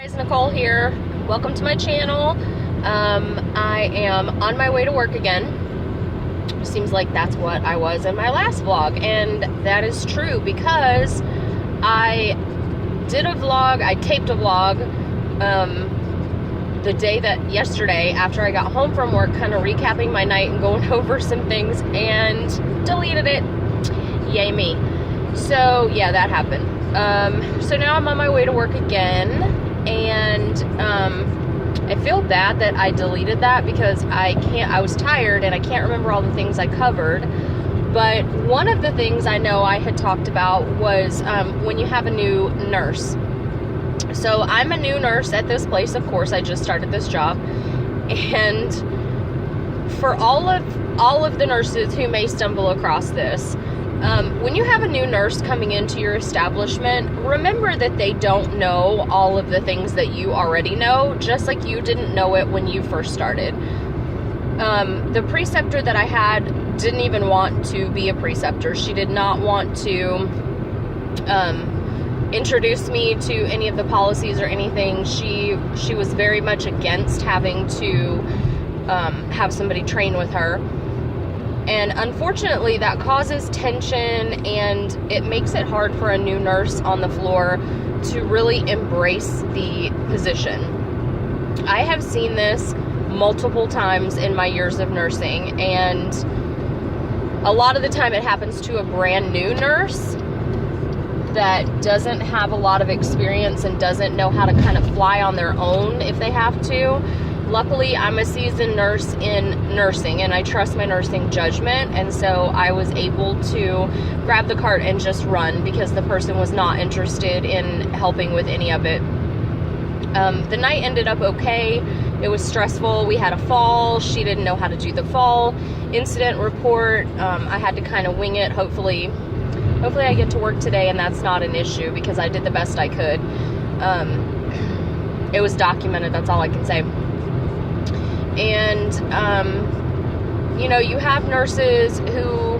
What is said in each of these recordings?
Guys, Nicole here. Welcome to my channel. I am on my way to work again. Seems like that's what I was in my last vlog, and that is true because I did a vlog, I taped a vlog the day that yesterday after I got home from work, kind of recapping my night and going over some things, and deleted it. Yay me. So yeah, that happened. So now I'm on my way to work again, and I feel bad that I deleted that because I was tired and I can't remember all the things I covered. But one of the things I know I had talked about was when you have a new nurse. So I'm a new nurse at this place, of course. I just started this job, and for all of the nurses who may stumble across this, when you have a new nurse coming into your establishment, remember that they don't know all of the things that you already know, just like you didn't know it when you first started. The preceptor that I had didn't even want to be a preceptor. She did not want to introduce me to any of the policies or anything. She was very much against having to have somebody train with her. And unfortunately, that causes tension, and it makes it hard for a new nurse on the floor to really embrace the position. I have seen this multiple times in my years of nursing, and a lot of the time it happens to a brand new nurse that doesn't have a lot of experience and doesn't know how to kind of fly on their own if they have to. Luckily, I'm a seasoned nurse in nursing, and I trust my nursing judgment, and so I was able to grab the cart and just run because the person was not interested in helping with any of it. The night ended up okay. It was stressful. We had a fall. She didn't know how to do the fall incident report. I had to kind of wing it. Hopefully I get to work today and that's not an issue because I did the best I could. It was documented, that's all I can say. And you know, you have nurses who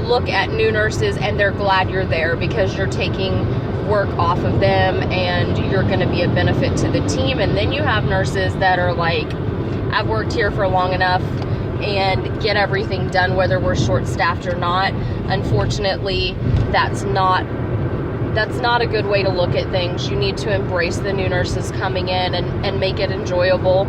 look at new nurses and they're glad you're there because you're taking work off of them and you're going to be a benefit to the team. And then you have nurses that are like, I've worked here for long enough and get everything done whether we're short-staffed or not. Unfortunately, that's not a good way to look at things. You need to embrace the new nurses coming in and make it enjoyable.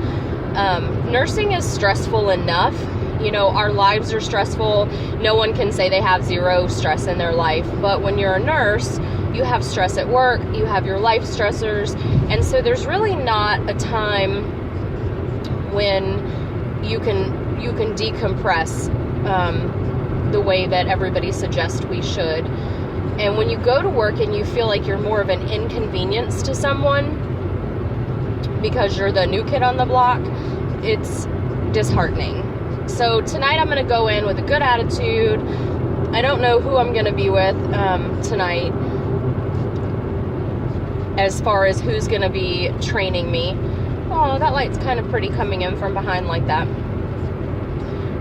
Nursing is stressful enough. You know, our lives are stressful. No one can say they have zero stress in their life. But when you're a nurse, you have stress at work, you have your life stressors. And so there's really not a time when you can decompress the way that everybody suggests we should. And when you go to work and you feel like you're more of an inconvenience to someone because you're the new kid on the block, it's disheartening. So tonight I'm going to go in with a good attitude. I don't know who I'm going to be with tonight as far as who's going to be training me. Oh, that light's kind of pretty coming in from behind like that.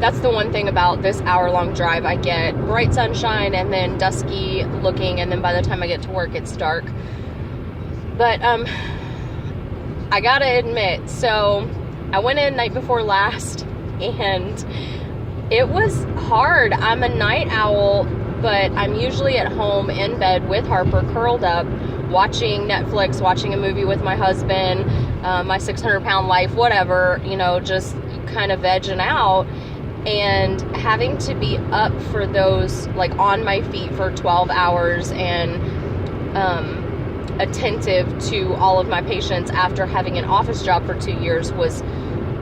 That's the one thing about this hour-long drive. I get bright sunshine and then dusky looking, and then by the time I get to work, it's dark. But I gotta admit, so I went in night before last, and it was hard. I'm a night owl, but I'm usually at home in bed with Harper, curled up, watching Netflix, watching a movie with my husband, my 600-pound life, whatever, you know, just kind of vegging out. And having to be up for those, like on my feet for 12 hours and attentive to all of my patients after having an office job for 2 years was,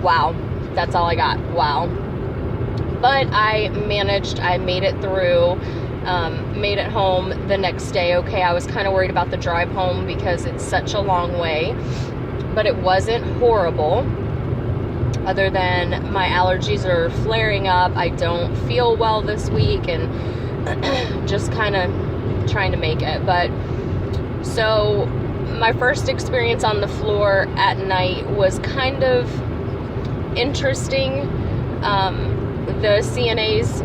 wow, that's all I got, wow. But I managed, I made it through, made it home the next day okay. I was kind of worried about the drive home because it's such a long way, but it wasn't horrible. Other than my allergies are flaring up, I don't feel well this week, and just kind of trying to make it. But so my first experience on the floor at night was kind of interesting. The CNAs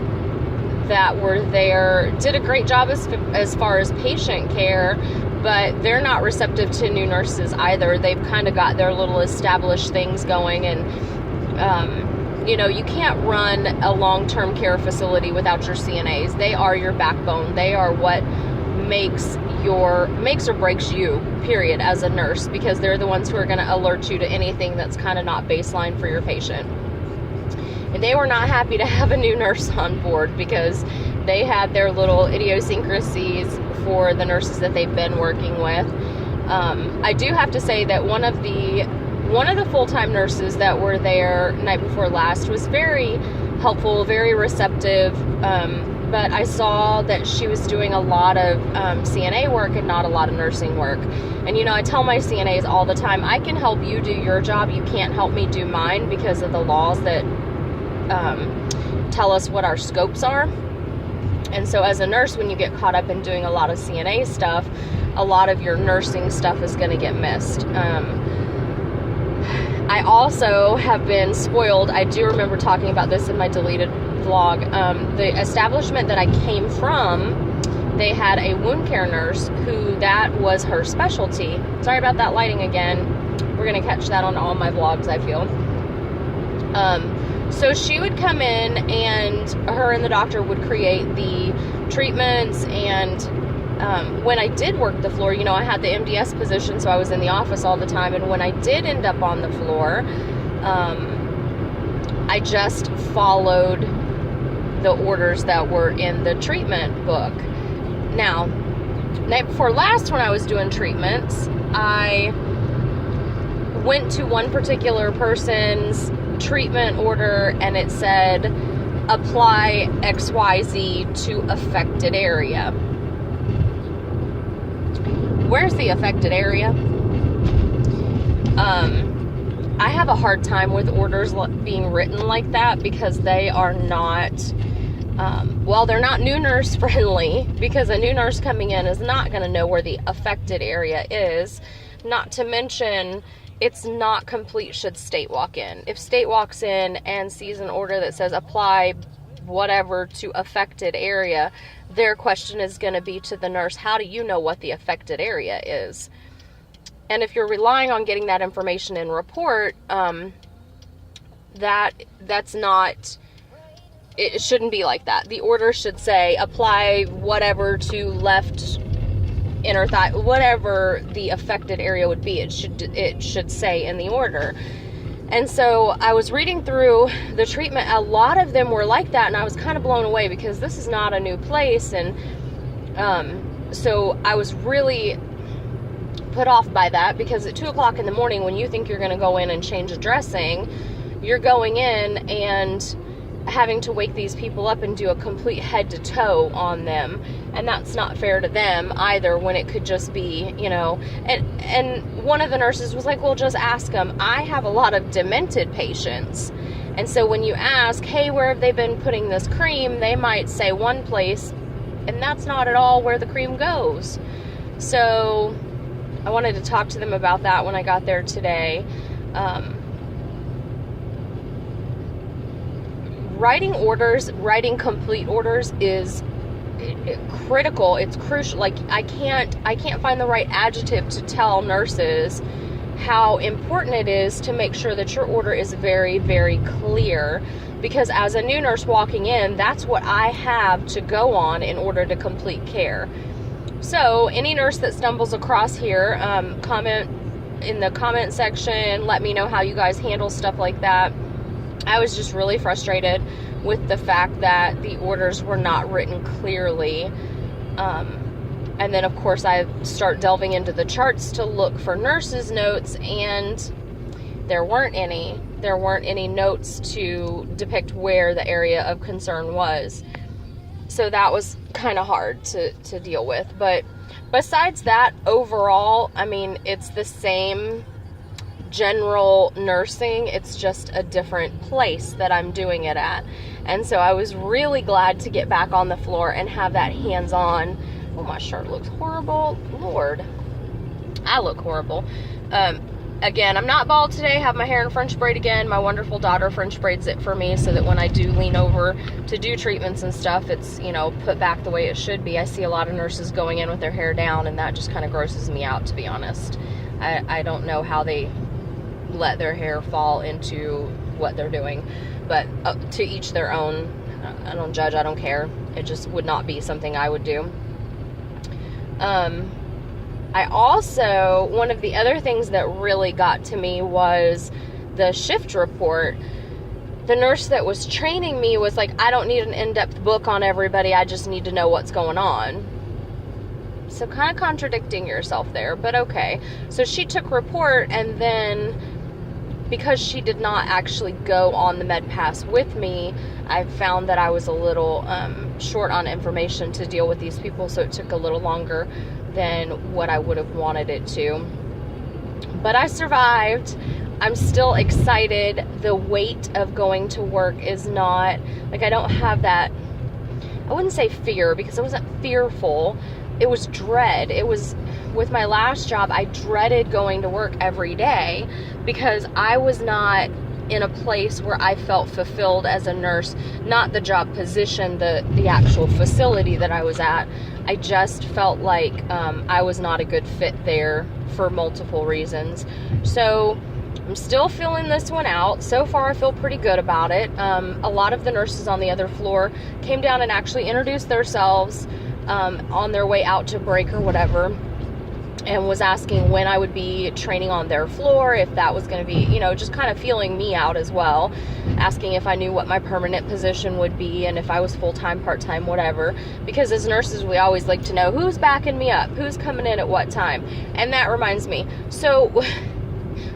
that were there did a great job as far as patient care, but they're not receptive to new nurses either. They've kind of got their little established things going, and you can't run a long-term care facility without your CNAs. They are your backbone. They are what makes or breaks you, period, as a nurse, because they're the ones who are going to alert you to anything that's kind of not baseline for your patient. And they were not happy to have a new nurse on board because they had their little idiosyncrasies for the nurses that they've been working with. I do have to say that one of the full-time nurses that were there night before last was very helpful, very receptive, but I saw that she was doing a lot of CNA work and not a lot of nursing work. And I tell my CNAs all the time, I can help you do your job, you can't help me do mine because of the laws that tell us what our scopes are. And so as a nurse, when you get caught up in doing a lot of CNA stuff, a lot of your nursing stuff is going to get missed. I also have been spoiled. I do remember talking about this in my deleted vlog. The establishment that I came from, they had a wound care nurse who that was her specialty. Sorry about that lighting again. We're going to catch that on all my vlogs, I feel. So she would come in, and her and the doctor would create the treatments. And when I did work the floor, I had the MDS position, so I was in the office all the time. And when I did end up on the floor, I just followed the orders that were in the treatment book. Now, night before last, when I was doing treatments, I went to one particular person's treatment order, and it said apply XYZ to affected area. Where's the affected area? I have a hard time with orders being written like that because they are not they're not new nurse friendly, because a new nurse coming in is not going to know where the affected area is. Not to mention, it's not complete should state walk in. If state walks in and sees an order that says apply whatever to affected area, their question is going to be to the nurse, how do you know what the affected area is? And if you're relying on getting that information in report, that's not, it shouldn't be like that. The order should say apply whatever to left inner thigh, whatever the affected area would be. It should say in the order. And so I was reading through the treatment. A lot of them were like that, and I was kind of blown away because this is not a new place. And so I was really put off by that, because at 2 o'clock in the morning, when you think you're going to go in and change a dressing, you're going in and having to wake these people up and do a complete head to toe on them. And that's not fair to them either, when it could just be, and one of the nurses was like, well, just ask them. I have a lot of demented patients. And so when you ask, hey, where have they been putting this cream? They might say one place, and that's not at all where the cream goes. So I wanted to talk to them about that when I got there today. Writing complete orders is critical. It's crucial. Like, I can't find the right adjective to tell nurses how important it is to make sure that your order is very, very clear, because as a new nurse walking in, that's what I have to go on in order to complete care. So any nurse that stumbles across here, comment in the comment section, let me know how you guys handle stuff like that. I was just really frustrated with the fact that the orders were not written clearly. And then, of course, I start delving into the charts to look for nurses' notes, and there weren't any. There weren't any notes to depict where the area of concern was. So that was kind of hard to deal with. But besides that, overall, I mean, it's the same general nursing. It's just a different place that I'm doing it at. And so I was really glad to get back on the floor and have that hands-on. Oh, my shirt looks horrible. Lord, I look horrible. Again, I'm not bald today. I have my hair in French braid again. My wonderful daughter French braids it for me so that when I do lean over to do treatments and stuff, it's, you know, put back the way it should be. I see a lot of nurses going in with their hair down, and that just kind of grosses me out, to be honest. I don't know how they let their hair fall into what they're doing, but to each their own. I don't judge, I don't care. It just would not be something I would do. I also, one of the other things that really got to me was the shift report. The nurse that was training me was like, I don't need an in-depth book on everybody, I just need to know what's going on. So kind of contradicting yourself there, but okay. So she took report, and then because she did not actually go on the med pass with me, I found that I was a little short on information to deal with these people, so it took a little longer than what I would have wanted it to. But I survived. I'm still excited. The weight of going to work is not, like, I don't have that, I wouldn't say fear, because I wasn't fearful. It was dread. It was, with my last job, I dreaded going to work every day because I was not in a place where I felt fulfilled as a nurse, not the job position, the actual facility that I was at. I just felt like I was not a good fit there for multiple reasons. So I'm still filling this one out. So far, I feel pretty good about it. A lot of the nurses on the other floor came down and actually introduced themselves on their way out to break or whatever, and was asking when I would be training on their floor, if that was going to be, you know, just kind of feeling me out as well, asking if I knew what my permanent position would be and if I was full-time, part-time, whatever, because as nurses, we always like to know who's backing me up, who's coming in at what time. And that reminds me, so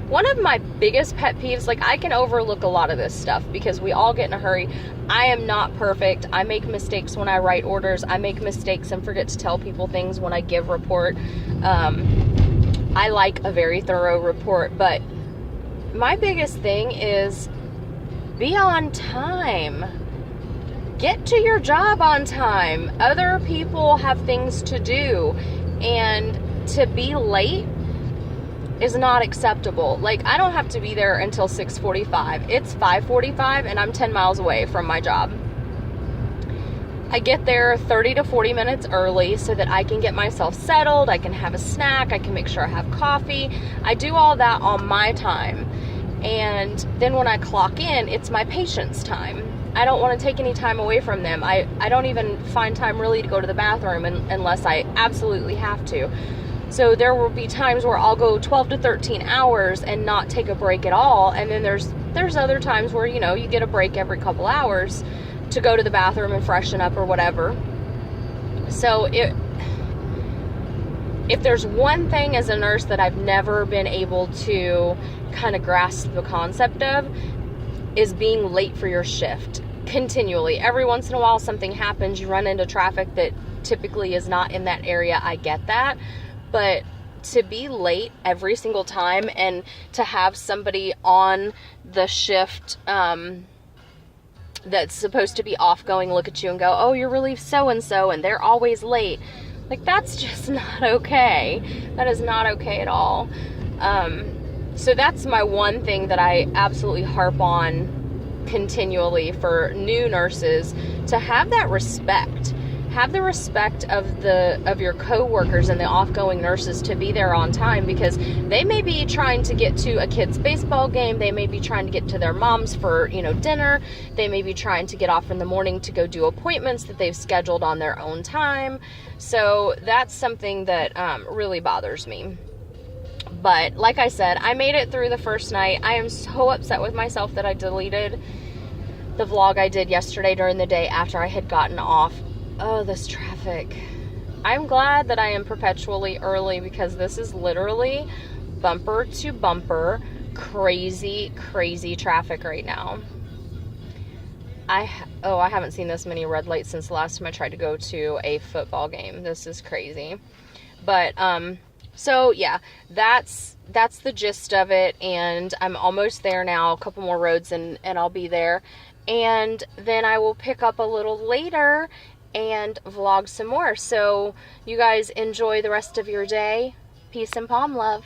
one of my biggest pet peeves, like, I can overlook a lot of this stuff because we all get in a hurry. I am not perfect. I make mistakes when I write orders. I make mistakes and forget to tell people things when I give report. I like a very thorough report, but my biggest thing is be on time. Get to your job on time. Other people have things to do, and to be late is not acceptable. Like, I don't have to be there until 6:45. It's 5:45 and I'm 10 miles away from my job. I get there 30 to 40 minutes early so that I can get myself settled, I can have a snack, I can make sure I have coffee. I do all that on my time. And then when I clock in, it's my patient's time. I don't want to take any time away from them. I don't even find time really to go to the bathroom unless I absolutely have to. So there will be times where I'll go 12 to 13 hours and not take a break at all. And then there's other times where, you know, you get a break every couple hours to go to the bathroom and freshen up or whatever. So if there's one thing as a nurse that I've never been able to kind of grasp the concept of, is being late for your shift continually. Every once in a while something happens, you run into traffic that typically is not in that area. I get that. But to be late every single time and to have somebody on the shift that's supposed to be off going look at you and go, oh, you're relief so-and-so, and they're always late. Like, that's just not okay. That is not okay at all. So that's my one thing that I absolutely harp on continually for new nurses, to have that respect. Have the respect of your coworkers and the off-going nurses to be there on time, because they may be trying to get to a kid's baseball game, they may be trying to get to their mom's for, you know, dinner, they may be trying to get off in the morning to go do appointments that they've scheduled on their own time. So that's something that really bothers me. But like I said, I made it through the first night. I am so upset with myself that I deleted the vlog I did yesterday during the day after I had gotten off. Oh, this traffic. I'm glad that I am perpetually early, because this is literally bumper to bumper crazy, crazy traffic right now. I haven't seen this many red lights since the last time I tried to go to a football game. This is crazy. But, so yeah, that's the gist of it, and I'm almost there now. A couple more roads and I'll be there. And then I will pick up a little later and vlog some more. So you guys enjoy the rest of your day. Peace and palm love.